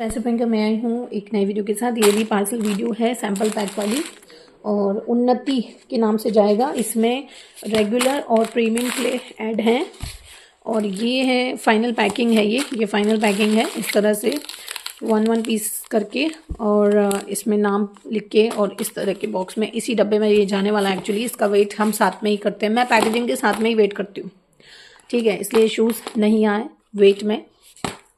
पैसे पेंकर मैं आई हूँ एक नई वीडियो के साथ। ये भी पार्सल वीडियो है सैम्पल पैक वाली और उन्नति के नाम से जाएगा। इसमें रेगुलर और प्रीमियम क्ले ऐड हैं और ये है फाइनल पैकिंग है। ये फाइनल पैकिंग है इस तरह से 1 पीस करके और इसमें नाम लिख के और इस तरह के बॉक्स में इसी डब्बे में ये जाने वाला है। एक्चुअली इसका वेट हम साथ में ही करते हैं, मैं पैकेजिंग के साथ में ही वेट करती हूँ, ठीक है। इसलिए शूज़ नहीं आए वेट में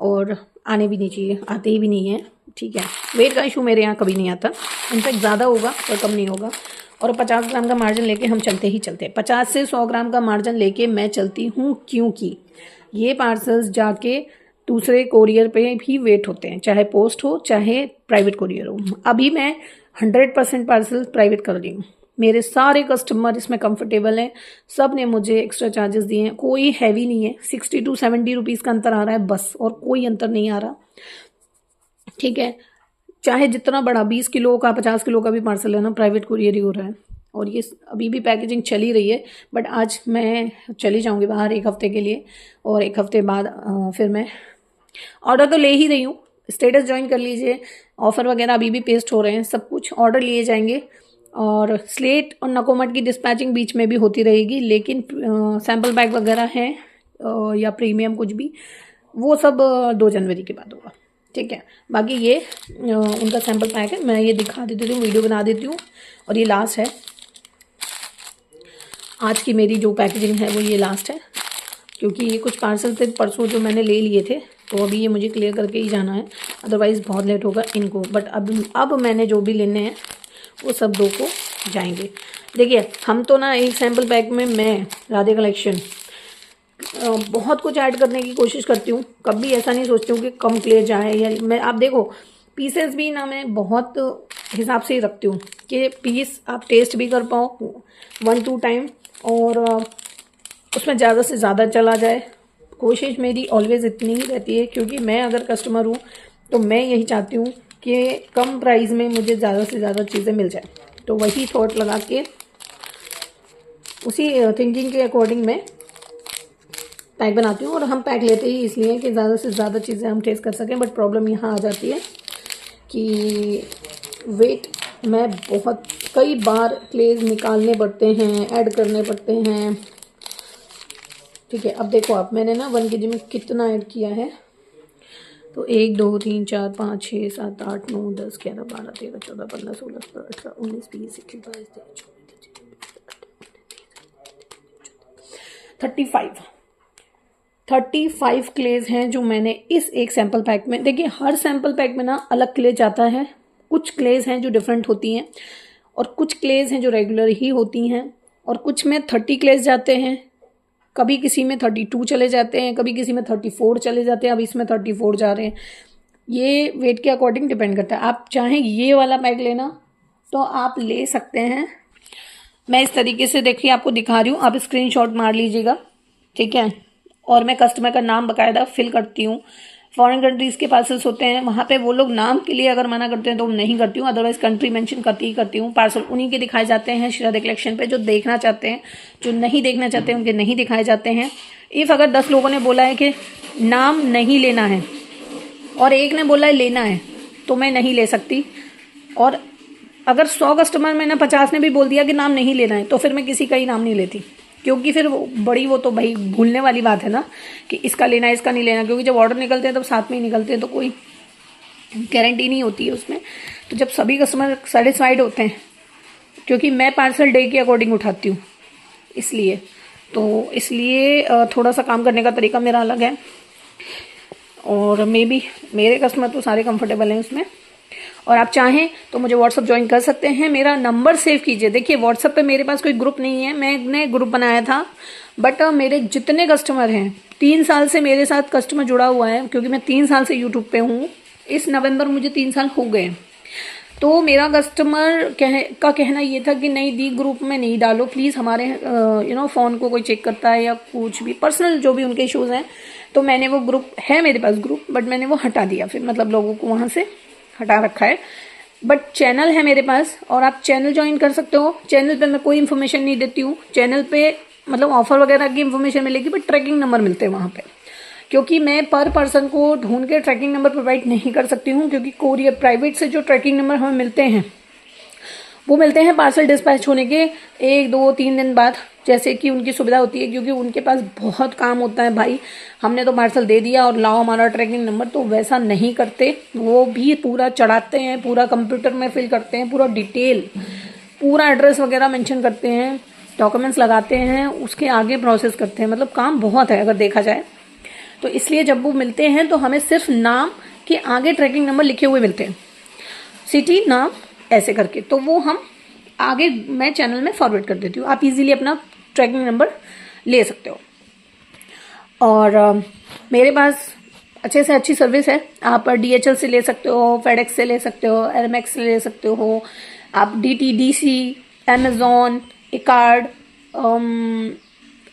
और आने भी नहीं चाहिए, आते ही भी नहीं है, ठीक है। वेट का इशू मेरे यहाँ कभी नहीं आता, इनफैक्ट ज़्यादा होगा और कम नहीं होगा। और 50 ग्राम का मार्जिन लेके हम चलते ही चलते हैं। 50 से 100 ग्राम का मार्जिन लेके मैं चलती हूँ, क्योंकि ये पार्सल्स जाके दूसरे कोरियर पे भी वेट होते हैं, चाहे पोस्ट हो चाहे प्राइवेट कोरियर हो। अभी मैं 100% पार्सल प्राइवेट कर रही हूँ। मेरे सारे कस्टमर इसमें कंफर्टेबल हैं, सब ने मुझे एक्स्ट्रा चार्जेस दिए हैं। कोई हैवी नहीं है, 60 to 70 रुपीज़ का अंतर आ रहा है बस, और कोई अंतर नहीं आ रहा, ठीक है। चाहे जितना बड़ा 20 किलो का 50 किलो का भी पार्सल है ना, प्राइवेट कुरियर ही हो रहा है। और ये अभी भी पैकेजिंग चली रही है, बट आज मैं चली जाऊंगी बाहर 1 हफ्ते के लिए और 1 हफ्ते बाद फिर मैं ऑर्डर तो ले ही रही हूँ। स्टेटस ज्वाइन कर लीजिए, ऑफर वगैरह अभी भी पेस्ट हो रहे हैं, सब कुछ ऑर्डर लिए जाएंगे। और स्लेट और नकोमट की डिस्पैचिंग बीच में भी होती रहेगी, लेकिन सैम्पल पैक वगैरह है या प्रीमियम कुछ भी, वो सब 2 जनवरी के बाद होगा, ठीक है। बाकी ये उनका सैम्पल पैक है, मैं ये दिखा देती हूँ, वीडियो बना देती हूँ। और ये लास्ट है आज की मेरी जो पैकेजिंग है, वो ये लास्ट है, क्योंकि ये कुछ पार्सल थे परसों जो मैंने ले लिए थे, तो अभी ये मुझे क्लियर करके ही जाना है, अदरवाइज़ बहुत लेट होगा इनको। बट अब मैंने जो भी लेने हैं वो सब 2 को जाएंगे। देखिए हम तो ना एक सैम्पल पैक में मैं राधे कलेक्शन बहुत कुछ ऐड करने की कोशिश करती हूँ, कभी ऐसा नहीं सोचती हूँ कि कम क्लियर जाए या मैं। आप देखो पीसेस भी ना मैं बहुत हिसाब से ही रखती हूँ कि पीस आप टेस्ट भी कर पाओ 1-2 टाइम और उसमें ज़्यादा से ज़्यादा चला जाए। कोशिश मेरी ऑलवेज़ इतनी ही रहती है, क्योंकि मैं अगर कस्टमर हूँ तो मैं यही चाहती हूँ कि कम प्राइस में मुझे ज़्यादा से ज़्यादा चीज़ें मिल जाए। तो वही थॉट लगा के उसी थिंकिंग के अकॉर्डिंग मैं पैक बनाती हूँ। और हम पैक लेते ही इसलिए कि ज़्यादा से ज़्यादा चीज़ें हम टेस्ट कर सकें। बट प्रॉब्लम यहाँ आ जाती है कि वेट में बहुत कई बार क्लेज निकालने पड़ते हैं, ऐड करने पड़ते हैं, ठीक है। अब देखो आप, मैंने ना 1 kg में कितना ऐड किया है, तो 1 2 3 4 5 6 7 8 9 10 11 12 13 14 15 16 17 18 19 20 21 22 23 35 क्लेज हैं जो मैंने इस एक सैम्पल पैक में। देखिए हर सैम्पल पैक में ना अलग क्लेज आता है, कुछ क्लेज हैं जो डिफरेंट होती हैं और कुछ क्लेज हैं जो रेगुलर ही होती हैं, और कुछ में 30 क्लेज जाते हैं, कभी किसी में 32 चले जाते हैं, कभी किसी में 34 चले जाते हैं, अब इसमें 34 जा रहे हैं। ये वेट के अकॉर्डिंग डिपेंड करता है। आप चाहें ये वाला पैक लेना तो आप ले सकते हैं। मैं इस तरीके से देखिए आपको दिखा रही हूँ, आप स्क्रीनशॉट मार लीजिएगा, ठीक है। और मैं कस्टमर का नाम बाकायदा फिल करती हूँ। फॉरेन कंट्रीज़ के पार्सल्स होते हैं, वहाँ पे वो लोग नाम के लिए अगर मना करते हैं तो नहीं करती हूँ, अदरवाइज कंट्री मेंशन करती हूँ। पार्सल उन्हीं के दिखाए जाते हैं श्राद्धे कलेक्शन पे जो देखना चाहते हैं, जो नहीं देखना चाहते हैं उनके नहीं दिखाए जाते हैं। इफ़ अगर 10 लोगों ने बोला है कि नाम नहीं लेना है और एक ने बोला है लेना है, तो मैं नहीं ले सकती। और अगर 100 कस्टमर में ना 50 ने भी बोल दिया कि नाम नहीं लेना है, तो फिर मैं किसी का ही नाम नहीं लेती, क्योंकि फिर वो तो भाई भूलने वाली बात है ना कि इसका लेना है इसका नहीं लेना। क्योंकि जब ऑर्डर निकलते हैं तब साथ में ही निकलते हैं, तो कोई गारंटी नहीं होती है उसमें। तो जब सभी कस्टमर सेटिस्फाइड होते हैं, क्योंकि मैं पार्सल डे के अकॉर्डिंग उठाती हूँ, इसलिए थोड़ा सा काम करने का तरीका मेरा अलग है। और मेरे कस्टमर तो सारे कंफर्टेबल हैं उसमें। और आप चाहें तो मुझे व्हाट्सअप ज्वाइन कर सकते हैं, मेरा नंबर सेव कीजिए। देखिए व्हाट्सअप पे मेरे पास कोई ग्रुप नहीं है, मैंने ग्रुप बनाया था, बट मेरे जितने कस्टमर हैं 3 साल से मेरे साथ कस्टमर जुड़ा हुआ है, क्योंकि मैं 3 साल से यूट्यूब पे हूँ। इस नवंबर मुझे 3 साल हो गए। तो मेरा कस्टमर का कहना ये था कि नहीं दी ग्रुप में नहीं डालो प्लीज़, हमारे फ़ोन को कोई चेक करता है या कुछ भी पर्सनल जो भी उनके इशूज़ हैं। तो मैंने वो ग्रुप है मेरे पास ग्रुप, बट मैंने वो हटा दिया, फिर मतलब लोगों को वहाँ से हटा रखा है। बट चैनल है मेरे पास और आप चैनल ज्वाइन कर सकते हो। चैनल पे मैं कोई इन्फॉर्मेशन नहीं देती हूँ, चैनल पे मतलब ऑफर वगैरह की इन्फॉर्मेशन मिलेगी, बट ट्रैकिंग नंबर मिलते हैं वहाँ पे। क्योंकि मैं पर पर्सन को ढूंढ के ट्रैकिंग नंबर प्रोवाइड नहीं कर सकती हूँ, क्योंकि कोरियर प्राइवेट से जो ट्रैकिंग नंबर हमें मिलते हैं वो मिलते हैं पार्सल डिस्पैच होने के 1-2-3 दिन बाद, जैसे कि उनकी सुविधा होती है, क्योंकि उनके पास बहुत काम होता है भाई। हमने तो पार्सल दे दिया और लाओ हमारा ट्रैकिंग नंबर, तो वैसा नहीं करते। वो भी पूरा चढ़ाते हैं, पूरा कंप्यूटर में फिल करते हैं, पूरा डिटेल, पूरा एड्रेस वगैरह मेंशन करते हैं, डॉक्यूमेंट्स लगाते हैं, उसके आगे प्रोसेस करते हैं। मतलब काम बहुत है अगर देखा जाए तो। इसलिए जब वो मिलते हैं तो हमें सिर्फ नाम के आगे ट्रैकिंग नंबर लिखे हुए मिलते हैं, सिटी नाम ऐसे करके, तो वो हम आगे मैं चैनल में फॉरवर्ड कर देती हूँ। आप इजीली अपना ट्रैकिंग नंबर ले सकते हो। और मेरे पास अच्छे से अच्छी सर्विस है। आप DHL से ले सकते हो, FedEx से ले सकते हो, Aramex से ले सकते हो, आप DTDC, Amazon, इकार्ड,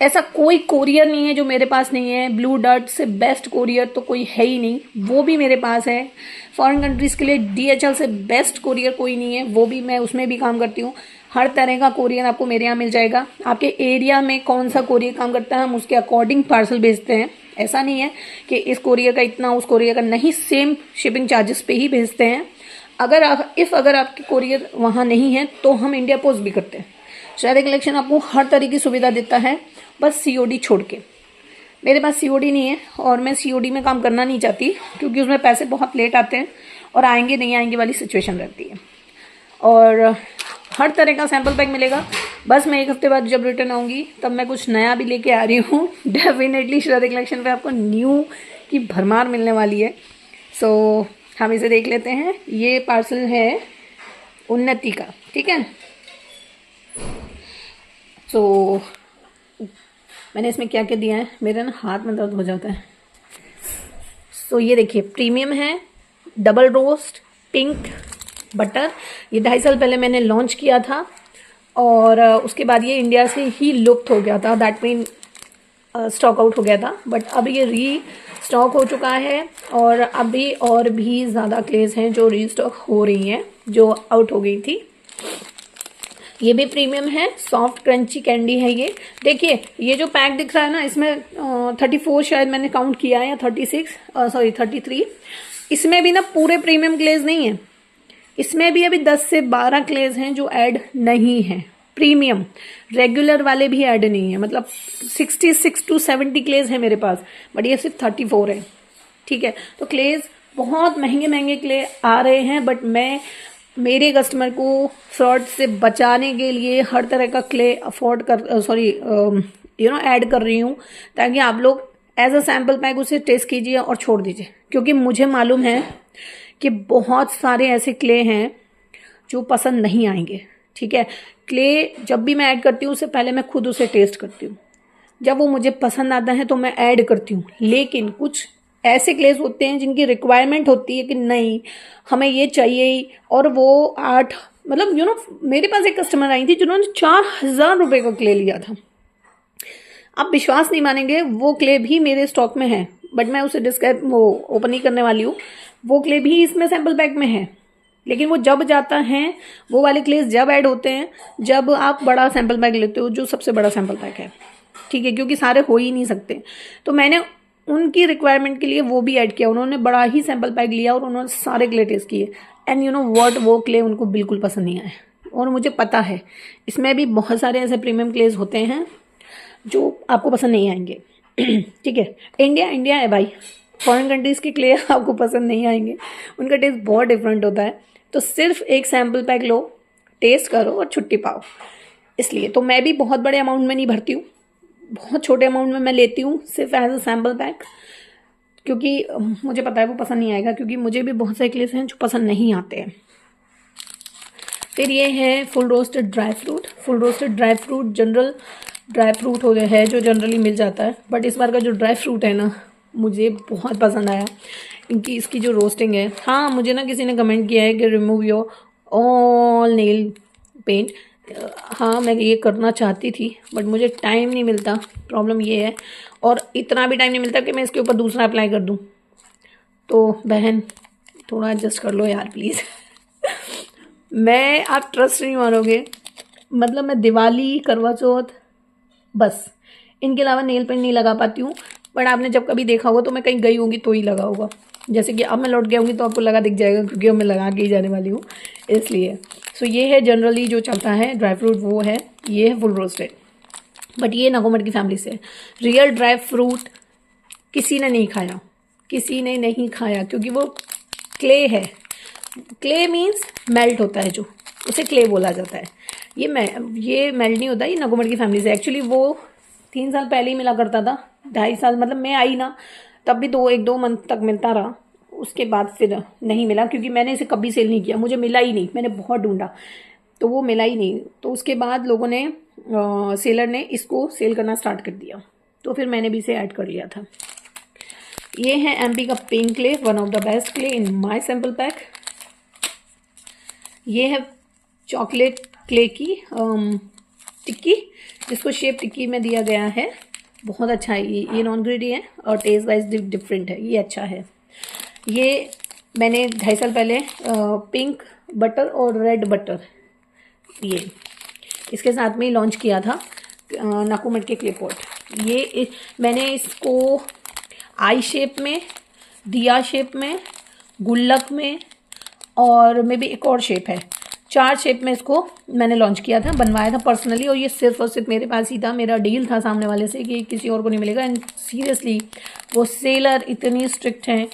ऐसा कोई कोरियर नहीं है जो मेरे पास नहीं है। ब्लू डार्ट से बेस्ट कोरियर तो कोई है ही नहीं, वो भी मेरे पास है। फॉरेन कंट्रीज़ के लिए DHL से बेस्ट कोरियर कोई नहीं है, वो भी मैं उसमें भी काम करती हूँ। हर तरह का कोरियर आपको मेरे यहाँ मिल जाएगा। आपके एरिया में कौन सा कोरियर काम करता है, हम उसके अकॉर्डिंग पार्सल भेजते हैं। ऐसा नहीं है कि इस कोरियर का इतना, उस कोरियर का नहीं, सेम शिपिंग चार्जेस पे ही भेजते हैं। अगर आपकी कोरियर वहाँ नहीं है तो हम इंडिया पोस्ट भी करते हैं। शहरी कलेक्शन आपको हर तरह की सुविधा देता है, बस COD छोड़ के। मेरे पास COD नहीं है और मैं COD में काम करना नहीं चाहती, क्योंकि उसमें पैसे बहुत लेट आते हैं और आएंगे नहीं आएंगे वाली सिचुएशन रहती है। और हर तरह का सैम्पल पैक मिलेगा। बस मैं 1 हफ्ते बाद जब रिटर्न आऊँगी तब मैं कुछ नया भी लेके आ रही हूँ। डेफिनेटली शहरी कलेक्शन पे आपको न्यू की भरमार मिलने वाली है। सो हम इसे देख लेते हैं। ये पार्सल है उन्नति का, ठीक है। तो मैंने इसमें क्या क्या दिया है, मेरे ना हाथ में दर्द हो जाता है। सो ये देखिए, प्रीमियम है, डबल रोस्ट पिंक बटर। ये 2.5 साल पहले मैंने लॉन्च किया था और उसके बाद ये इंडिया से ही लुप्त हो गया था। दैट मीन स्टॉक आउट हो गया था, बट अब ये री स्टॉक हो चुका है। और अभी और भी ज़्यादा क्लेज हैं जो रीस्टॉक हो रही हैं, जो आउट हो गई थी। ये भी प्रीमियम है, सॉफ्ट क्रंची कैंडी है ये। देखिए ये जो पैक दिख रहा है ना, इसमें 34 शायद मैंने काउंट किया है, या 33। इसमें भी ना पूरे प्रीमियम क्लेज नहीं है, इसमें भी अभी 10 से 12 क्लेज हैं जो ऐड नहीं है। प्रीमियम रेगुलर वाले भी ऐड नहीं है, मतलब 66 to 70 क्लेज है मेरे पास, बट ये सिर्फ 34 है, ठीक है। तो क्लेज बहुत महंगे महंगे क्ले आ रहे हैं, बट मैं मेरे कस्टमर को फ्रॉड से बचाने के लिए हर तरह का क्ले ऐड कर रही हूँ, ताकि आप लोग एज अ सैम्पल पैक उसे टेस्ट कीजिए और छोड़ दीजिए। क्योंकि मुझे मालूम है कि बहुत सारे ऐसे क्ले हैं जो पसंद नहीं आएंगे, ठीक है। क्ले जब भी मैं ऐड करती हूँ उससे पहले मैं खुद उसे टेस्ट करती हूँ, जब वो मुझे पसंद आता है तो मैं ऐड करती हूँ। लेकिन कुछ ऐसे क्लेज होते हैं जिनकी रिक्वायरमेंट होती है कि नहीं हमें ये चाहिए ही, और वो 8 मतलब मेरे पास एक कस्टमर आई थी जिन्होंने 4000 रुपये का क्ले लिया था। आप विश्वास नहीं मानेंगे, वो क्ले भी मेरे स्टॉक में है, बट मैं उसे ओपन नहीं करने वाली हूँ। वो क्ले भी इसमें सैम्पल पैक में है, लेकिन वो जब जाता है, वो वाले क्लेज जब ऐड होते हैं जब आप बड़ा सैम्पल पैक लेते हो, जो सबसे बड़ा सैम्पल पैक है, ठीक है, क्योंकि सारे हो ही नहीं सकते। तो मैंने उनकी रिक्वायरमेंट के लिए वो भी ऐड किया। उन्होंने बड़ा ही सैम्पल पैक लिया और उन्होंने सारे क्ले टेस्ट किए, एंड व्हाट, वो क्ले उनको बिल्कुल पसंद नहीं आए। और मुझे पता है इसमें भी बहुत सारे ऐसे प्रीमियम क्लेज होते हैं जो आपको पसंद नहीं आएंगे, ठीक है। इंडिया है भाई, फॉरेन कंट्रीज़ के क्ले आपको पसंद नहीं आएंगे, उनका टेस्ट बहुत डिफरेंट होता है। तो सिर्फ एक सैम्पल पैक लो, टेस्ट करो और छुट्टी पाओ। इसलिए तो मैं भी बहुत बड़े अमाउंट में नहीं भरती हूँ, बहुत छोटे अमाउंट में मैं लेती हूँ, सिर्फ एज अ सैम्पल पैक, क्योंकि मुझे पता है वो पसंद नहीं आएगा, क्योंकि मुझे भी बहुत सारे क्लेस हैं जो पसंद नहीं आते हैं। फिर ये है full roasted dry fruit. Full roasted dry fruit general dry fruit हो गया है जो जनरली मिल जाता है, बट इस बार का जो ड्राई फ्रूट है ना, मुझे बहुत पसंद आया। इसकी जो रोस्टिंग है, हाँ मुझे ना किसी ने कमेंट किया है कि remove your all nail paint. हाँ मैं ये करना चाहती थी, बट मुझे टाइम नहीं मिलता, प्रॉब्लम ये है। और इतना भी टाइम नहीं मिलता कि मैं इसके ऊपर दूसरा अप्लाई कर दूँ। तो बहन थोड़ा एडजस्ट कर लो यार प्लीज़। आप ट्रस्ट नहीं मानोगे, मतलब मैं दिवाली, करवा चौथ, बस इनके अलावा नेल पेंट नहीं लगा पाती हूँ। बट आपने जब कभी देखा होगा तो मैं कहीं गई होंगी तो ही लगा होगा, जैसे कि अब मैं लौट गई होंगी तो आपको लगा दिख जाएगा, क्योंकि अब मैं लगा के ही जाने वाली हूँ इसलिए। सो ये है जनरली जो चलता है ड्राई फ्रूट, वो है ये है फुल रोस्टेड। बट ये नागोमट की फैमिली से रियल ड्राई फ्रूट किसी ने नहीं खाया, किसी ने नहीं खाया, क्योंकि वो क्ले है। क्ले मीन्स मेल्ट होता है, जो उसे क्ले बोला जाता है। ये मेल्ट नहीं होता, ये नागोमट की फैमिली से। एक्चुअली वो 3 साल पहले ही मिला करता था, 2.5 साल मतलब मैं आई ना तब भी 1-2 मंथ तक मिलता रहा, उसके बाद फिर नहीं मिला, क्योंकि मैंने इसे कभी सेल नहीं किया, मुझे मिला ही नहीं, मैंने बहुत ढूंढा तो वो मिला ही नहीं। तो उसके बाद लोगों ने सेलर ने इसको सेल करना स्टार्ट कर दिया, तो फिर मैंने भी इसे ऐड कर लिया था। ये है एमपी का pink clay, one of the best clay in my sample pack. ये है चॉकलेट क्ले की टिक्की, जिसको शेप टिक्की में दिया गया है। बहुत अच्छा है ये नॉन ग्रेडी है और टेस्ट वाइज डिफरेंट है, ये अच्छा है। ये मैंने 2.5 साल पहले पिंक बटर और रेड बटर ये इसके साथ में ही लॉन्च किया था, नागोमट के क्ले पॉट। ये मैंने इसको आई शेप में, दिया शेप में, गुल्लक में और मे बी एक और शेप है, 4 शेप में इसको मैंने लॉन्च किया था, बनवाया था पर्सनली। और ये सिर्फ और सिर्फ मेरे पास ही था, मेरा डील था सामने वाले से कि किसी और को नहीं मिलेगा। एंड सीरियसली वो सेलर इतनी स्ट्रिक्ट हैं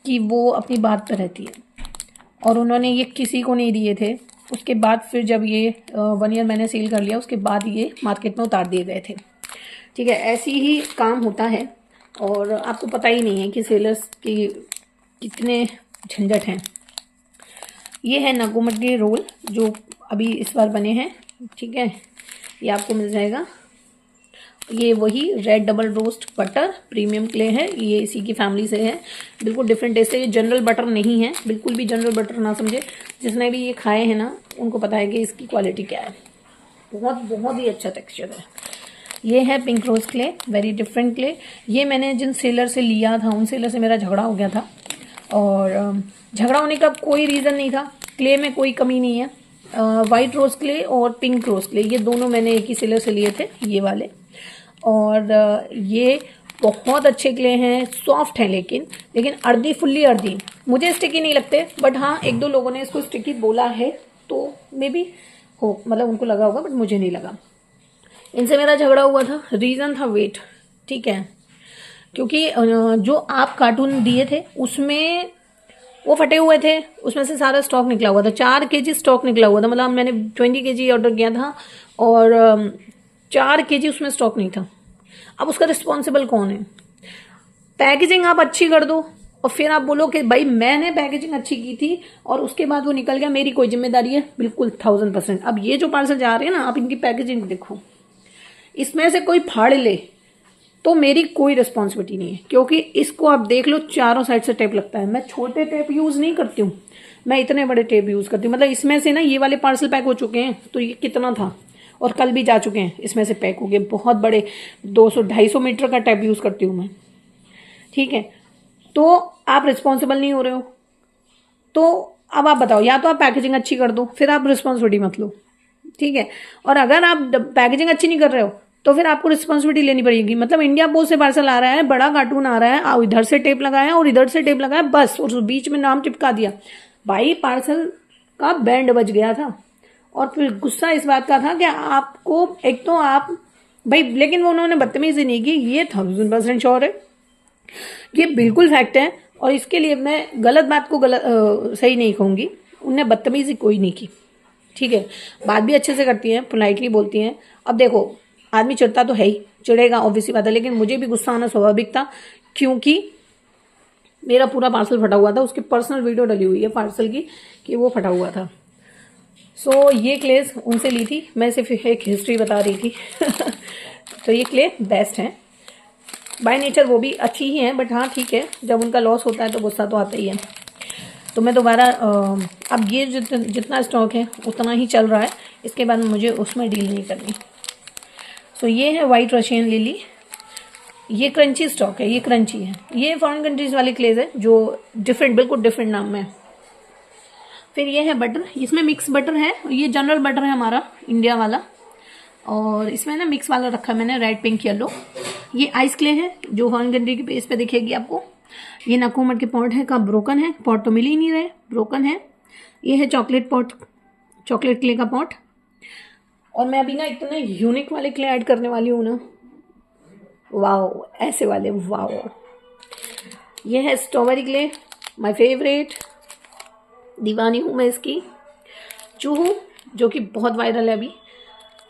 कि वो अपनी बात पर रहती है, और उन्होंने ये किसी को नहीं दिए थे। उसके बाद फिर जब ये 1 ईयर मैंने सेल कर लिया, उसके बाद ये मार्केट में उतार दिए गए थे। ठीक है, ऐसी ही काम होता है, और आपको पता ही नहीं है कि सेलर्स की कितने झंझट हैं। ये है नागोमट के रोल जो अभी इस बार बने हैं, ठीक है, ये आपको मिल जाएगा। ये वही red double roast butter premium clay है, ये इसी की फैमिली से है। बिल्कुल डिफरेंट टेस्ट है, ये जनरल बटर नहीं है, बिल्कुल भी जनरल बटर ना समझे। जिसने भी ये खाए हैं ना उनको पता है कि इसकी क्वालिटी क्या है, बहुत बहुत ही अच्छा टेक्सचर है। ये है pink rose clay, very different clay. ये मैंने जिन सेलर से लिया था उन सेलर से मेरा झगड़ा हो गया था, और झगड़ा होने का कोई रीज़न नहीं था, क्ले में कोई कमी नहीं है। वाइट रोज क्ले और पिंक रोज क्ले ये दोनों मैंने एक ही सेलर से लिए थे, ये वाले। और ये बहुत अच्छे क्ले हैं, सॉफ्ट हैं, लेकिन अर्धी फुल्ली अर्धी मुझे स्टिकी नहीं लगते। बट हाँ, 1-2 लोगों ने इसको स्टिकी बोला है, तो मे बी हो, मतलब उनको लगा होगा, बट मुझे नहीं लगा। इनसे मेरा झगड़ा हुआ था, रीज़न था वेट, ठीक है, क्योंकि जो आप कार्टून दिए थे उसमें वो फटे हुए थे, उसमें से सारा स्टॉक निकला हुआ था। 4 kg स्टॉक निकला हुआ था, मतलब मैंने 20 kg ऑर्डर किया था और 4 kg उसमें स्टॉक नहीं था। अब उसका रिस्पॉन्सिबल कौन है? पैकेजिंग आप अच्छी कर दो और फिर आप बोलो कि भाई मैंने पैकेजिंग अच्छी की थी और उसके बाद वो निकल गया, मेरी कोई जिम्मेदारी है? बिल्कुल 1000%। अब ये जो पार्सल जा रहे हैं ना, आप इनकी पैकेजिंग देखो, इसमें से कोई फाड़ ले तो मेरी कोई रिस्पॉन्सिबिलिटी नहीं है, क्योंकि इसको आप देख लो, चारों साइड से टेप लगता है। मैं छोटे टेप यूज नहीं करती हूँ, मैं इतने बड़े टेप यूज करती हूँ। मतलब इसमें से ना ये वाले पार्सल पैक हो चुके हैं, तो ये कितना था, और कल भी जा चुके हैं, इसमें से पैक हो गए। बहुत बड़े 200-250 मीटर का टेप यूज करती हूँ मैं, ठीक है। तो आप रिस्पॉन्सिबल नहीं हो रहे हो, तो अब आप बताओ, या तो आप पैकेजिंग अच्छी कर दो, फिर आप रिस्पॉन्सिबिलिटी मत लो, ठीक है। और अगर आप पैकेजिंग अच्छी नहीं कर रहे हो तो फिर आपको रिस्पॉन्सिबिलिटी लेनी पड़ेगी। मतलब इंडिया पोस्ट से पार्सल आ रहा है, बड़ा कार्टून आ रहा है, और इधर से टेप लगाया और इधर से टेप लगाया, बस, और बीच में नाम चिपका दिया। भाई पार्सल का बैंड बज गया था। और फिर गुस्सा इस बात का था कि आपको, एक तो आप भाई, लेकिन वो उन्होंने बदतमीजी नहीं की, ये 1000% श्योर है, ये बिल्कुल फैक्ट है। और इसके लिए मैं गलत बात को सही नहीं कहूंगी, उनने बदतमीजी कोई नहीं की, ठीक है। बात भी अच्छे से करती हैं, पोलाइटली बोलती हैं। अब देखो, आदमी चिढ़ता तो है ही, चिढ़ेगा, ऑब्वियसली बात है, लेकिन मुझे भी गुस्सा आना स्वाभाविक था, क्योंकि मेरा पूरा पार्सल फटा हुआ था। उसकी पर्सनल वीडियो डली हुई है पार्सल की कि वो फटा हुआ था। सो ये क्लेज उनसे ली थी, मैं सिर्फ एक हिस्ट्री बता रही थी। तो ये क्ले बेस्ट है बाय नेचर, वो भी अच्छी ही है, बट हाँ ठीक है, जब उनका लॉस होता है तो गुस्सा तो आता ही है। तो मैं दोबारा, अब ये जितना स्टॉक है उतना ही चल रहा है, इसके बाद मुझे उसमें डील नहीं करनी। तो ये है वाइट रशियन लिली, ये क्रंची स्टॉक है, ये क्रंची है, ये फॉरेन कंट्रीज वाली क्लेज है जो डिफरेंट, बिल्कुल डिफरेंट नाम में है। फिर ये है बटर, इसमें मिक्स बटर है, ये जनरल बटर है हमारा इंडिया वाला, और इसमें ना मिक्स वाला रखा है मैंने, रेड पिंक येलो। ये आइस क्ले है जो हॉर्नगंडी के पेज पे दिखेगी आपको। ये नाकोमट के पॉट है का ब्रोकन है, पॉट तो मिल ही नहीं रहे, ब्रोकन है। ये है चॉकलेट पॉट, चॉकलेट क्ले का पॉट। और मैं अभी ना इतने यूनिक वाले क्ले ऐड करने वाली हूँ ना, वाओ, ऐसे वाले, वाओ। ये है स्ट्रॉबेरी क्ले, माय फेवरेट, दीवानी हूँ मैं इसकी। चूहू जो कि बहुत वायरल है अभी।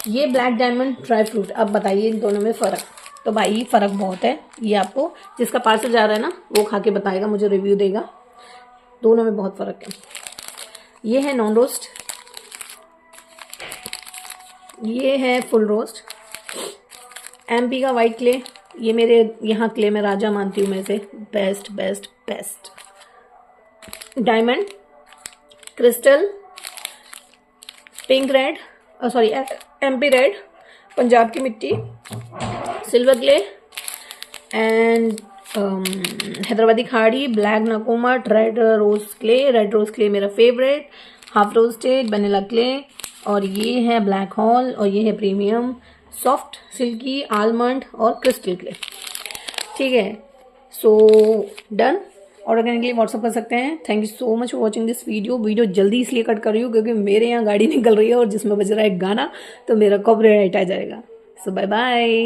ये ब्लैक डायमंड ड्राई फ्रूट। अब बताइए इन दोनों में फ़र्क। तो भाई फ़र्क बहुत है, ये आपको जिसका पार्सल जा रहा है ना वो खा के बताएगा, मुझे रिव्यू देगा। दोनों में बहुत फ़र्क है। ये है नॉन रोस्ट, ये है फुल रोस्ट। एमपी का वाइट क्ले, ये मेरे यहाँ क्ले में राजा मानती हूँ मैं इसे, best best best. Diamond, crystal, pink red, sorry MP red, Punjab की मिट्टी, सिल्वर क्ले एंड हैदराबादी खाड़ी, ब्लैक नाकोमट, red rose clay. Red rose clay मेरा favourite, half roasted vanilla clay. और ये है ब्लैक हॉल, और ये है प्रीमियम सॉफ्ट सिल्की आलमंड और क्रिस्टल क्ले। ठीक है, सो डन। ऑर्डर करने के लिए व्हाट्सअप कर सकते हैं। Thank you so much for watching this video जल्दी इसलिए कट कर रही हूँ क्योंकि मेरे यहाँ गाड़ी निकल रही है और जिसमें बज रहा है गाना, तो मेरा कॉपीराइट आ जाएगा। सो बाय बाय।